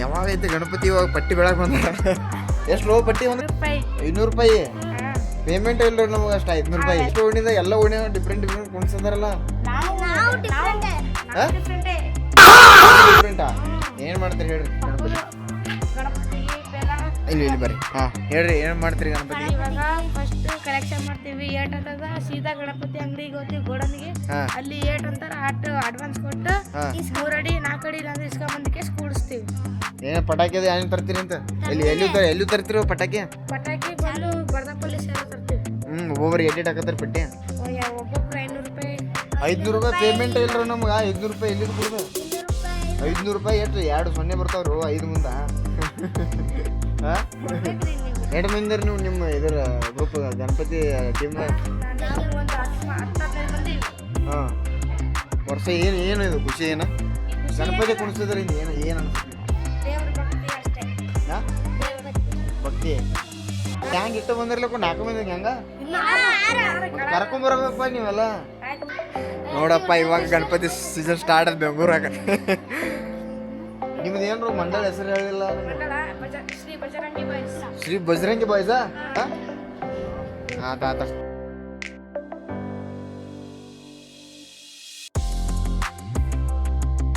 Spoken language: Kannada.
ಯಾವಾಗ ಐತೆ ಗಣಪತಿ ಇವಾಗ ಪಟ್ಟಿ ಬೆಳಕ್ ಬಂದ ಎಷ್ಟು ಲೋ ಪಟ್ಟಿ ಒಂದು 500 ರೂಪಾಯಿ ಪೇಮೆಂಟ್ ಇಲ್ಲ ನಮಗೆ ಅಷ್ಟು 500 ರೂಪಾಯಿ ಎಷ್ಟು ಓಣಿದ ಎಲ್ಲ ಓಣಿ ಡಿಫ್ರೆಂಟ್ ಕುಣಿಸಿದಾರಲ್ಲ ಡಿಫ್ರೆಂಟಾ ಏನು ಮಾಡ್ತೀರಿ ಹೇಳ್ರಿ ಗಣಪತಿ ಇಲ್ಲಿ ಬರ್ರಿ ಹೇಳ್ರಿ ಏನು ಮಾಡ್ತೀರಿ ಗಣಪತಿ ಇವಾಗ ಫಸ್ಟ್ ಕಲೆಕ್ಷನ್ ಮಾಡ್ತೀವಿ ಏಟ್ ಅಂತದ ಸೀದಾ ಗಣಪತಿ ಅಂಗಡಿಗೆ ಹೋಗ್ತೀವಿ ಗೋಡನ್ಗೆ ಅಲ್ಲಿ ಏಟ್ ಅಂತಾರ ಅಡ್ವಾನ್ಸ್ ಕೊಟ್ಟು 3 ಅಡಿ 4 ಅಡಿ ಇಲ್ಲಾಂದ್ರೆ ಇಸ್ಕೊಂಬಂದಕ್ಕೆ ಕೂಡಿಸ್ತೀವಿ ಏನು ಪಟಾಕಿ ಅದು ಏನು ತರ್ತೀರಿ ಅಂತ ಎಲ್ಲೂ ತರ್ತೀರಿ ಪಟಾಕಿ ಬಂದು ಬರ್ದಪಲ್ಲಿ ಸೇರೋ ತರ್ತೀವಿ ಒಬ್ಬೊಬ್ರಿಗೆ ಎಡ್ಡೆಡ್ ಹಾಕತ್ತಾರ ಪಟ್ಟಿ ಒಬ್ಬೊಬ್ರು 500 ರೂಪಾಯಿ 500 ರೂಪಾಯಿ ಪೇಮೆಂಟ್ ಇಲ್ರಿ ನಮ್ಗೆ 500 ರೂಪಾಯಿ ಎಲ್ಲಿದ್ದು ಕೊಡೋದು 500 ರೂಪಾಯಿ ಎಷ್ಟು 2 ಸೊನ್ನೆ ಬರ್ತಾವ್ರು 5 ಮುಂದೆ ಎರಡು ಮಂದಿ ನೀವು ನಿಮ್ಮ ಇದರ ಗ್ರೂಪ್ ಗಣಪತಿ ಟೀಮ್ ವರ್ಷ ಏನು ಇದು ಖುಷಿ ಏನು ಗಣಪತಿ ಕುಣಿಸಿದ್ರಿಂದ ಏನು ಅನಿಸುತ್ತೆ ಭಕ್ತಿ ಹ್ಯಾಂಗ ಇಟ್ಟು ಬಂದಿರ್ಲಕ್ಕ 4 ಮಂದಿ ಹೆಂಗ ಕರ್ಕೊಂಬರ್ಬೇಕಪ್ಪ ನೀವೆಲ್ಲ ನೋಡಪ್ಪ ಇವಾಗ ಗಣಪತಿ ಸೀಸನ್ ಸ್ಟಾರ್ಟ್ ಆದ ಬೆಂಗಳೂರಾಗ ನಿಮ್ದು ಏನ್ರು ಮಂಡಳ ಹೆಸರು ಹೇಳಿಲ್ಲ ಶ್ರೀ ಬಜರಂಗಿ ಬಾಯ್ಸಾ ಆತ